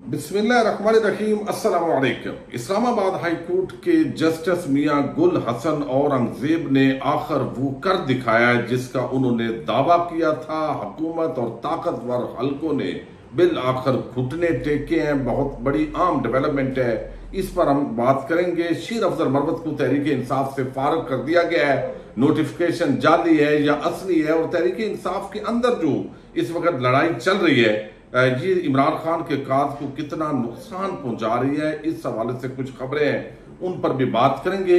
बिस्मिल्लाहिर्रहमानिर्रहीम। अस्सलामु अलैकुम। इस्लामाबाद हाई कोर्ट के जस्टिस मियां गुल हसन औरंगजेब ने आखिर वो कर दिखाया जिसका उन्होंने दावा किया था। हुकूमत और ताकतवर हलकों ने बिल आखिर घुटने टेके हैं। बहुत बड़ी आम डेवलपमेंट है, इस पर हम बात करेंगे। शीर अफजल मरवत को तहरीक इंसाफ से फारग कर दिया गया है। नोटिफिकेशन जाली है या असली है? और तहरीक इंसाफ के अंदर जो इस वक्त लड़ाई चल रही है, ये इमरान खान के काज को कितना नुकसान पहुंचा रही है, इस हवाले से कुछ खबरें हैं, उन पर भी बात करेंगे।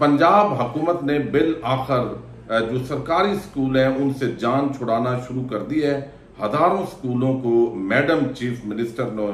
पंजाब हुकूमत ने बिल आखिर जो सरकारी स्कूल हैं उनसे जान छुड़ाना शुरू कर दी है। हजारों स्कूलों को मैडम चीफ मिनिस्टर ने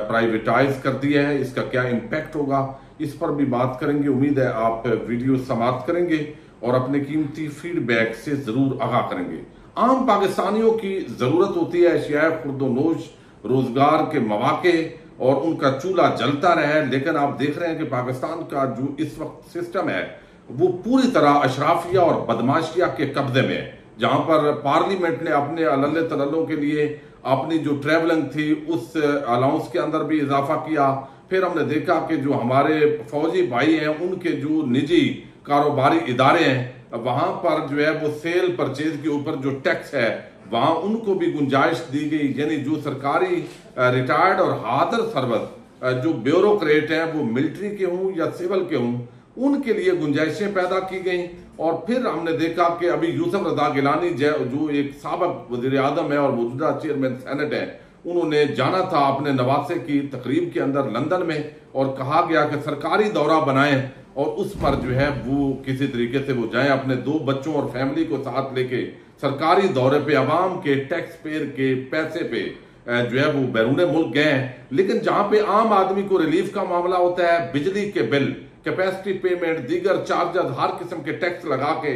प्राइवेटाइज कर दिया है। इसका क्या इम्पैक्ट होगा, इस पर भी बात करेंगे। उम्मीद है आप वीडियो समाप्त करेंगे और अपने कीमती फीडबैक से जरूर आगाह करेंगे। आम पाकिस्तानियों की जरूरत होती है अशिया खुर्दोनोश, रोजगार के मौके और उनका चूल्हा जलता रहे। लेकिन आप देख रहे हैं कि पाकिस्तान का जो इस वक्त सिस्टम है वो पूरी तरह अशराफिया और बदमाशिया के कब्जे में है। जहां पर पार्लियामेंट ने अपने अल्ले तल्लों के लिए अपनी जो ट्रेवलिंग थी उस अलाउंस के अंदर भी इजाफा किया। फिर हमने देखा कि जो हमारे फौजी भाई हैं उनके जो निजी कारोबारी इदारे हैं वहां पर जो है वो सेल परचेज के ऊपर जो टैक्स है वहां उनको भी गुंजाइश दी गई। यानी जो सरकारी रिटायर्ड और हादर सर्विस जो ब्यूरोक्रेट हैं वो मिलिट्री के हों या सिविल के हों, उनके लिए गुंजाइशें पैदा की गई। और फिर हमने देखा कि अभी यूसुफ रजा गिलानी जो एक साबिक वजीर आजम है और मौजूदा चेयरमैन सेनेट है, उन्होंने जाना था अपने नवासे की तकरीब के अंदर लंदन में और कहा गया कि सरकारी दौरा बनाएं और उस पर जो है वो किसी तरीके से वो जाएं, अपने 2 बच्चों और फैमिली को साथ लेके सरकारी दौरे पे अवाम के टैक्स पेयर के पैसे पे जो है वो बैरून मुल्क गए हैं। लेकिन जहां पे आम आदमी को रिलीफ का मामला होता है, बिजली के बिल, कैपेसिटी पेमेंट, दीगर चार्जेस, हर किस्म के टैक्स लगा के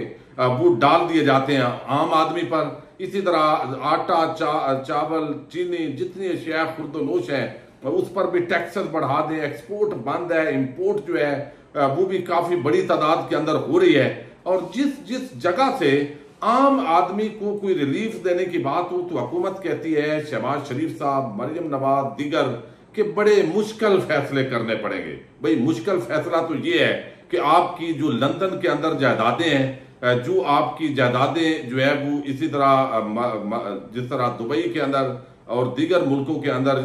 वो डाल दिए जाते हैं आम आदमी पर। इसी तरह आटा, चावल, चीनी, जितनी अशिया खुर्दोनोश है उस पर भी टैक्सेस बढ़ा दें। एक्सपोर्ट बंद है, इंपोर्ट जो है वो भी काफी बड़ी तादाद के अंदर हो रही है। और जिस जिस जगह से आम आदमी को कोई रिलीफ देने की बात हो तो हुकूमत कहती है शहबाज शरीफ साहब, मरियम नवाज, दीगर के बड़े मुश्किल फैसले करने पड़ेंगे। भाई मुश्किल फैसला तो ये है कि आपकी जो लंदन के अंदर जायदादें हैं, जो आपकी जायदादें जो है वो इसी तरह जिस तरह दुबई के अंदर और दीगर मुल्कों के अंदर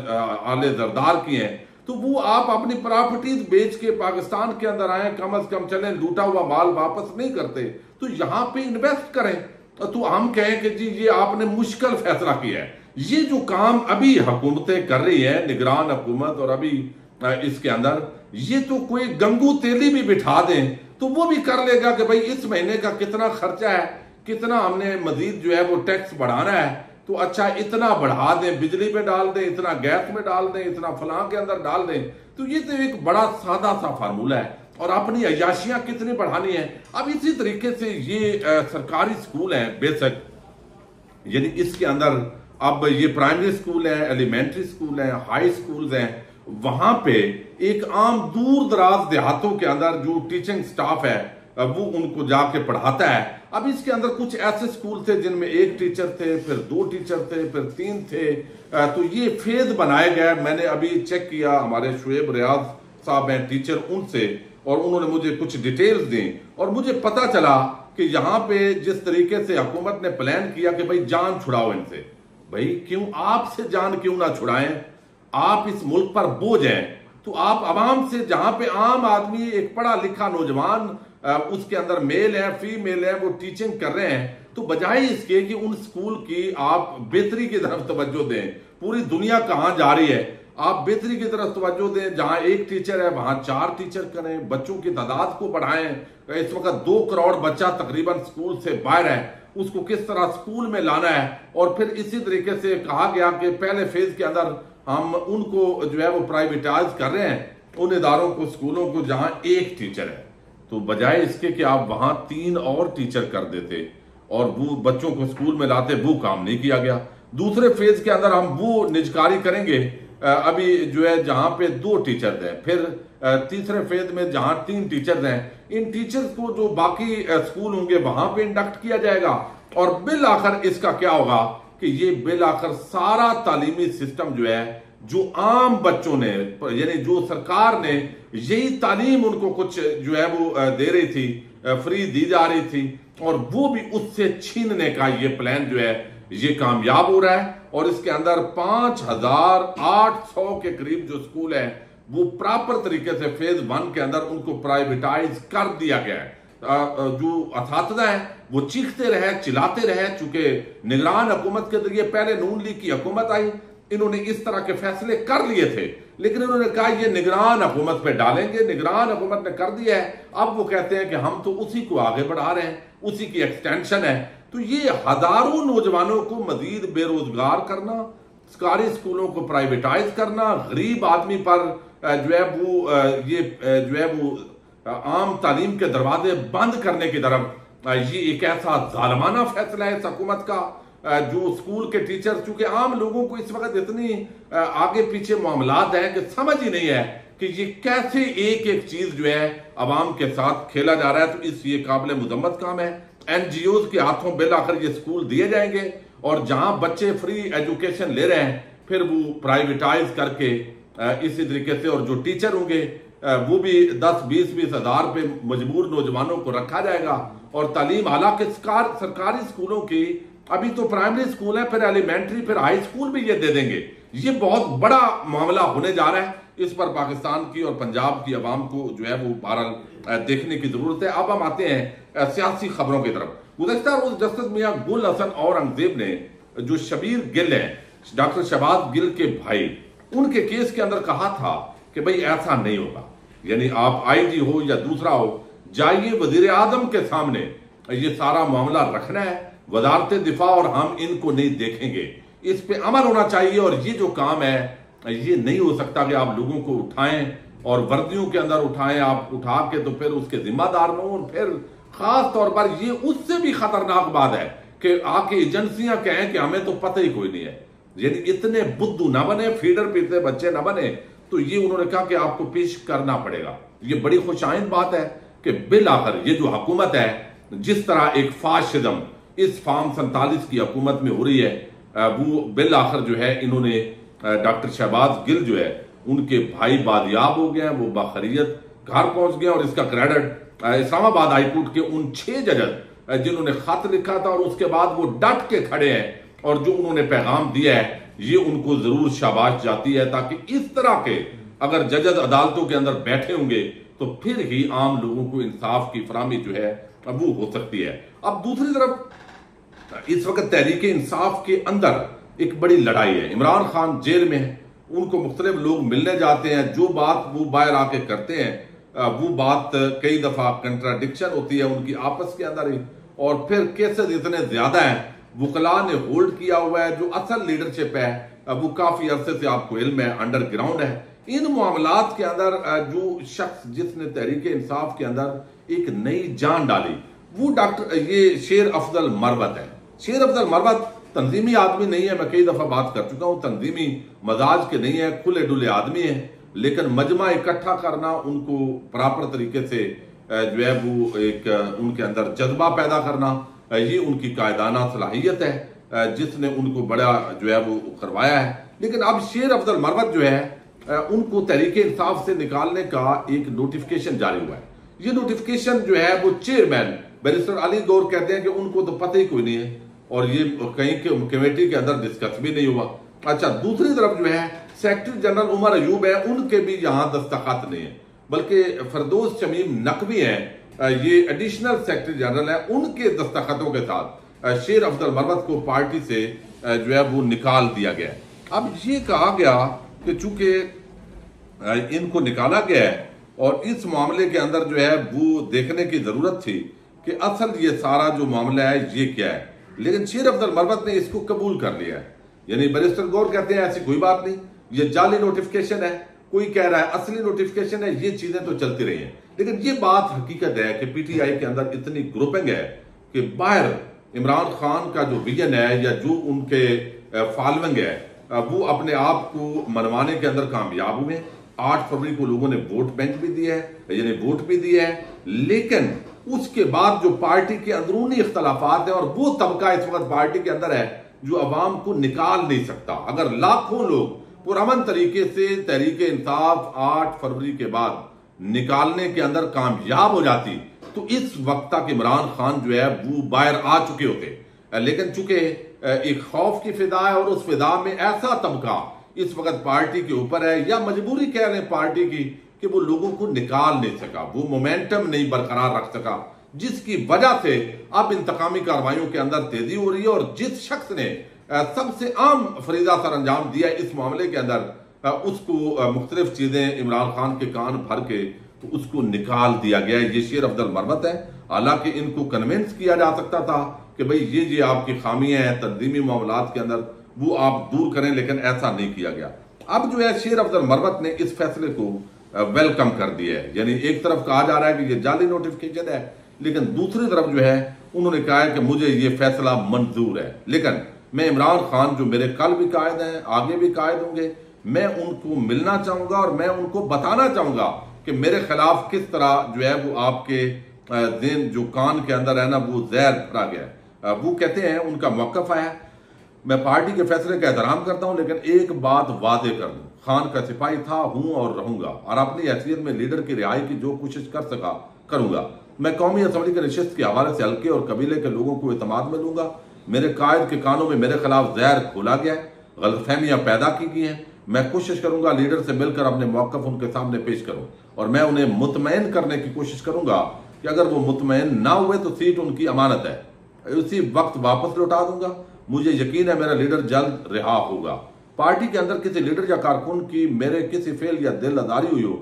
आले जरदार की हैं, तो वो आप अपनी प्रॉपर्टीज बेच के पाकिस्तान के अंदर आए, कम से कम चलें, लूटा हुआ माल वापस नहीं करते तो यहां पे इन्वेस्ट करें। तो हम कहें कि जी ये आपने मुश्किल फैसला किया है। ये जो काम अभी हुकूमतें कर रही है, निगरान हुकूमत, और अभी इसके अंदर ये तो कोई गंगू तेली भी बिठा दें तो वो भी कर लेगा कि भाई इस महीने का कितना खर्चा है, कितना हमने मजीद जो है वो टैक्स बढ़ाना है, तो अच्छा इतना बढ़ा दें, बिजली पे डाल दें, इतना गैस में डाल दें, इतना फलां के अंदर डाल दें। तो ये तो एक बड़ा सादा सा फार्मूला है और अपनी अयाशियां कितनी बढ़ानी है। अब इसी तरीके से ये सरकारी स्कूल है बेसिक, यानी इसके अंदर अब ये प्राइमरी स्कूल है, एलिमेंट्री स्कूल है, हाई स्कूल्स हैं, वहां पे एक आम दूर दराज देहातों के अंदर जो टीचिंग स्टाफ है वो उनको जाके पढ़ाता है। अब इसके अंदर कुछ ऐसे स्कूल थे जिनमें 1 टीचर थे, फिर 2 टीचर थे, फिर 3 थे, तो ये फेज बनाया गया। मैंने अभी चेक किया, हमारे शुएब रियाज साहब हैं टीचर, उनसे, और उन्होंने मुझे कुछ डिटेल्स दी और मुझे पता चला कि यहाँ पे जिस तरीके से हुकूमत ने प्लान किया कि भाई जान छुड़ाओ इनसे। भाई क्यों, आपसे जान क्यों ना छुड़ाएं? आप इस मुल्क पर बोझ हैं, तो आप आवाम से, जहां पे आम आदमी एक पढ़ा लिखा नौजवान उसके अंदर मेल है, फीमेल है, वो टीचिंग कर रहे हैं, तो बजाय इसके कि उन स्कूल की आप बेहतरी की तरफ तवज्जो दें। पूरी दुनिया कहां जा रही है, आप बेहतरी की तरफ तवज्जो दें। जहां 1 टीचर है वहां 4 टीचर करें, बच्चों की तादाद को बढ़ाएं। इस वक्त 2 करोड़ बच्चा तकरीबन स्कूल से बाहर है, उसको किस तरह स्कूल में लाना है। और फिर इसी तरीके से कहा गया कि पहले फेज के अंदर हम उनको जो है वो प्राइवेटाइज कर रहे हैं, उन इदारों को, स्कूलों को जहां 1 टीचर है, तो बजाय इसके कि आप वहां 3 और टीचर कर देते और वो बच्चों को स्कूल में लाते, वो काम नहीं किया गया। दूसरे फेज के अंदर हम वो निजकारी करेंगे अभी जो है जहां पे 2 टीचर हैं, फिर तीसरे फेज में जहां 3 टीचर हैं, इन टीचर्स को जो बाकी स्कूल होंगे वहां पे इंडक्ट किया जाएगा। और बिल आखिर इसका क्या होगा कि ये बिल आखिर सारा तालीमी सिस्टम जो है जो आम बच्चों ने, यानी जो सरकार ने यही तालीम उनको कुछ जो है वो दे रही थी, फ्री दी जा रही थी, और वो भी उससे छीनने का ये प्लान जो है ये कामयाब हो रहा है। और इसके अंदर 5800 के करीब जो स्कूल है वो प्रॉपर तरीके से फेज 1 के अंदर उनको प्राइवेटाइज कर दिया गया है। जो असातिज़ा है वो चीखते रहे, चिल्लाते रहे, चूंकि निगरान हुकूमत के जरिए पहले नून लीग की हुकूमत आई, इन्होंने इस तरह के फैसले कर लिए थे, लेकिन इन्होंने कहा ये निगरान हुकूमत पे डालेंगे, निगरान हुकूमत ने कर दिया है, अब वो कहते हैं कि हम तो उसी को आगे बढ़ा रहे हैं, उसी की एक्सटेंशन है। तो ये हजारों नौजवानों को मजीद बेरोजगार करना, सरकारी स्कूलों को प्राइवेटाइज करना, गरीब आदमी पर जो है वो ये जो है वो आम तालीम के दरवाजे बंद करने की तरफ ये एक ऐसा जालमाना फैसला है इस हुकूमत का। जो स्कूल के टीचर, चूंकि आम लोगों को इस वक्त इतनी आगे पीछे मामलात हैं कि समझ ही नहीं है कि ये कैसे एक एक चीज जो है अवाम के साथ खेला जा रहा है। तो इस ये काबिल मुजम्मत काम है। NGOs के हाथों बिल आखिर ये स्कूल दिए जाएंगे, और जहां बच्चे फ्री एजुकेशन ले रहे हैं फिर वो प्राइवेटाइज करके इसी तरीके से, और जो टीचर होंगे वो भी 10-20 हज़ार पे मजबूर नौजवानों को रखा जाएगा। और तालीम, हालांकि सरकारी स्कूलों की अभी तो प्राइमरी स्कूल है, फिर एलिमेंट्री, फिर हाई स्कूल भी ये दे देंगे। ये बहुत बड़ा मामला होने जा रहा है। इस पर पाकिस्तान की और पंजाब की आवाम को जो है वो बहरहाल देखने की जरूरत है। अब हम आते हैं सियासी खबरों की तरफ। गुज़श्ता रोज जस्टिस मियां गुल हसन औरंगजेब ने जो शबीर गिल है, डॉक्टर शहबाज गिल के भाई, उनके केस के अंदर कहा था कि भाई ऐसा नहीं होगा, यानी आप IG हो या दूसरा हो, जाइए वजीर आजम के सामने ये सारा मामला रखना है, वजारत दिफा, और हम इनको नहीं देखेंगे, इस पे अमल होना चाहिए। और ये जो काम है ये नहीं हो सकता कि आप लोगों को उठाएं और वर्दियों के अंदर उठाएं, आप उठा के तो फिर उसके जिम्मेदार न हो। फिर खास तौर पर ये उससे भी खतरनाक बात है कि आके एजेंसियां कहें कि हमें तो पता ही कोई नहीं है। यानी इतने बुद्धू ना बने, फीडर पीते बच्चे ना बने। तो ये उन्होंने कहा कि आपको पेश करना पड़ेगा। ये बड़ी खुशाइंद बात है कि बिल आखिर ये जो हुकूमत है, जिस तरह एक फाशिज्म इस फार्म 47 की हुकूमत में हो रही है, वो बिल आखिर जो है इन्होंने डॉक्टर शहबाज गिल जो है उनके भाई बादियाब हो गए हैं, वो बाखरियत घर पहुंच गए। और इसका क्रेडिट इस्लामाबाद हाईकोर्ट के उन 6 जज जिन्होंने खत लिखा था और उसके बाद वो डट के खड़े हैं, और जो उन्होंने पैगाम दिया है ये उनको जरूर शाबाश जाती है, ताकि इस तरह के अगर जज अदालतों के अंदर बैठे होंगे तो फिर ही आम लोगों को इंसाफ की फराहमी जो है वो हो सकती है। अब दूसरी तरफ इस वक्त तहरीक इंसाफ के अंदर एक बड़ी लड़ाई है। इमरान खान जेल में है, उनको मुख्तलिफ लोग मिलने जाते हैं, जो बात वो बाहर आके करते हैं वो बात कई दफा कंट्राडिक्शन होती है उनकी आपस के अंदर ही, और फिर केसेस इतने ज्यादा हैं, वकला ने होल्ड किया हुआ है। जो असल लीडरशिप है वो काफी अरसे से आपको इल्म है अंडरग्राउंड है। इन मामलात के अंदर जो शख्स जिसने तहरीक इंसाफ के अंदर एक नई जान डाली वो डॉक्टर ये शेर अफजल मरवत है। शेर अफजल मरवत तंजीमी आदमी नहीं है, मैं कई दफा बात कर चुका हूं, तंजीमी मजाज के नहीं है, खुले डुले आदमी है, लेकिन मजमा इकट्ठा करना, उनको प्रॉपर तरीके से जो है वो एक उनके अंदर जज्बा पैदा करना, ये उनकी कायदाना सलाहियत है जिसने उनको बड़ा जो है वो करवाया है। लेकिन अब शेर अफजल मरवत जो है उनको तहरीक इंसाफ से निकालने का एक नोटिफिकेशन जारी हुआ है। ये नोटिफिकेशन जो है वो चेयरमैन बैरिस्टर अली गौर कहते हैं कि उनको तो पता ही कोई नहीं है, और ये कहीं के कमेटी के अंदर डिस्कस भी नहीं हुआ। अच्छा, दूसरी तरफ जो है सेक्रेटरी जनरल उमर अयूब है, उनके भी यहाँ दस्तखत नहीं है, बल्कि फरदौस शमीम नकवी है, ये एडिशनल सेक्रेटरी जनरल है, उनके दस्तखतों के साथ शेर अफजल मरवत को पार्टी से जो है वो निकाल दिया गया। अब ये कहा गया कि चूंकि इनको निकाला गया है और इस मामले के अंदर जो है वो देखने की जरूरत थी कि असल ये सारा जो मामला है ये क्या है, लेकिन शेर अफजल मरवत ने इसको कबूल कर लिया है। यानी बैरिस्टर गौर कहते हैं ऐसी कोई बात नहीं, ये जाली नोटिफिकेशन है, कोई कह रहा है असली नोटिफिकेशन है, ये चीजें तो चलती रही हैं। लेकिन ये बात हकीकत है कि PTI के अंदर इतनी ग्रुपिंग है कि बाहर इमरान खान का जो विजन है या जो उनके फॉलोइंग है वो अपने आप को मनवाने के अंदर कामयाब हुए। 8 फरवरी को लोगों ने वोट बैंक भी दिया है, यानी वोट भी दिया है, लेकिन उसके बाद जो पार्टी के अंदरूनी इख्तलाफात है, और वो तबका इस वक्त पार्टी के अंदर है जो अवाम को निकाल नहीं सकता। अगर लाखों लोग पुरअमन तरीके से तहरीक इंसाफ 8 फरवरी के बाद निकालने के अंदर कामयाब हो जाती तो इस वक्त तक इमरान खान जो है वो बाहर आ चुके होते। लेकिन चूंकि एक खौफ की फिदा है और उस फिदा में ऐसा तबका इस वक्त पार्टी के ऊपर है, या मजबूरी कह रहे हैं पार्टी की, कि वो लोगों को निकाल नहीं सका, वो मोमेंटम नहीं बरकरार रख सका, जिसकी वजह से अब इंतकामी कार्रवाइयों के अंदर तेजी हो रही है। और जिस शख्स ने सबसे आम फरीदा सर अंजाम दिया इस मामले के अंदर, उसको मुख्तलिफ चीजें इमरान खान के कान भर के तो उसको निकाल दिया गया। ये शेर अफजल मरवत है। हालांकि इनको कन्विंस किया जा सकता था कि भाई ये आपकी खामियां हैं तंजीमी मामलात के अंदर, वो आप दूर करें, लेकिन ऐसा नहीं किया गया। अब जो है शेर अफजल मरवत ने इस फैसले को वेलकम कर दिया है। यानी एक तरफ कहा जा रहा है कि ये जाली नोटिफिकेशन है, लेकिन दूसरी तरफ जो है उन्होंने कहा है कि मुझे ये फैसला मंजूर है। लेकिन मैं इमरान खान जो मेरे कल भी कायद हैं, आगे भी कायद होंगे, मैं उनको मिलना चाहूंगा और मैं उनको बताना चाहूंगा कि मेरे खिलाफ किस तरह जो है वो आपके दिन जो कान के अंदर है ना वो जहर भरा गया। वो कहते हैं उनका मौकफ आया, मैं पार्टी के फैसले का एहतराम करता हूं, लेकिन एक बात वादे कर दूं, खान का सिपाही था, हूं और रहूंगा, और अपनी हैसियत में लीडर की रिहाई की जो कोशिश कर सका करूंगा। मैं कौमी असम्बली के नशिस्त के हवाले से हल्के और कबीले के लोगों को एतमाद में लूंगा। मेरे कायद के कानों में मेरे खिलाफ जहर खोला गया है, गलतफहमियां पैदा की गई हैं। मैं कोशिश करूंगा लीडर से मिलकर अपने मौकफ उनके सामने पेश करूं, और मैं उन्हें मुतमईन करने की कोशिश करूंगा कि अगर वो मुतमईन ना हुए तो सीट उनकी अमानत है, उसी वक्त वापस लौटा दूंगा। मुझे यकीन है मेरा लीडर जल्द रिहा होगा। पार्टी के अंदर किसी लीडर या कारकुन की मेरे किसी फेल या दिल आजारी हुई हो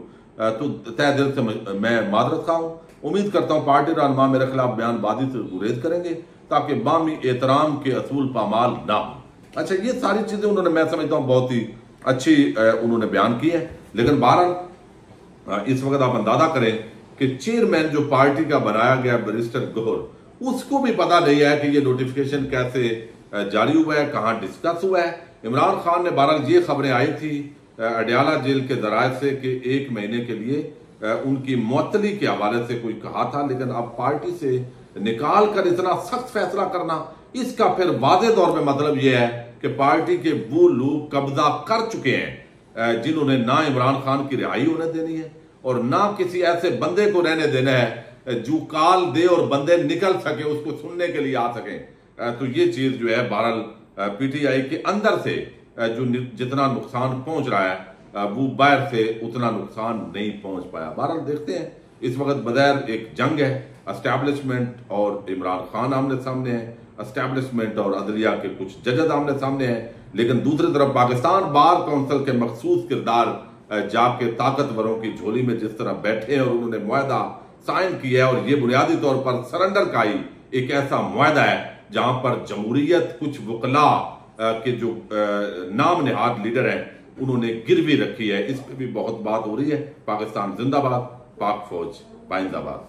तो तय दिल से मैं मादरत खा हूं। उम्मीद करता हूं पार्टी रहनुमा मेरे खिलाफ बयानबाजी से गुरेज करेंगे ताकि बामी एहतराम के असूल पामाल ना हो। अच्छा, ये सारी चीजें उन्होंने, मैं समझता हूं, बहुत ही अच्छी उन्होंने बयान की है। लेकिन बहरहाल इस वक्त आप अंदाजा करें कि चेयरमैन जो पार्टी का बनाया गया बैरिस्टर गौहर, उसको भी पता नहीं है कि ये नोटिफिकेशन कैसे जारी हुआ है, कहां डिस्कस हुआ है। इमरान खान ने बहरहाल ये खबरें आई थी अडयाला जेल के जराये से कि 1 महीने के लिए उनकी मुअत्तली के हवाले से कोई कहा था, लेकिन अब पार्टी से निकाल कर इतना सख्त फैसला करना, इसका फिर वादे तौर पे मतलब यह है कि पार्टी के वो लोग कब्जा कर चुके हैं जिन्होंने ना इमरान खान की रिहाई होने देनी है और ना किसी ऐसे बंदे को रहने देना है जो काल दे और बंदे निकल सके, उसको सुनने के लिए आ सके। तो ये चीज जो है बहरहाल पीटीआई के अंदर से जो जितना नुकसान पहुंच रहा है वो बाहर से उतना नुकसान नहीं पहुंच पाया। बहरहाल देखते हैं, इस वक्त बगैर एक जंग है, एस्टैब्लिशमेंट और इमरान खान आमने सामने है, एस्टैब्लिशमेंट और अदलिया के कुछ जजद आमने सामने हैं। लेकिन दूसरी तरफ पाकिस्तान बार काउंसिल के मखसूस किरदार जाके ताकतवरों की झोली में जिस तरह बैठे और उन्होंने मुआहदा साइन किया है, और ये बुनियादी तौर पर सरेंडर का ही एक ऐसा मुआहदा है जहां पर जमहूरियत कुछ वकला के जो नाम निहाद लीडर हैं उन्होंने गिरवी रखी है। इस पर भी बहुत बात हो रही है। पाकिस्तान जिंदाबाद, पाक फौज पाइंदाबाद।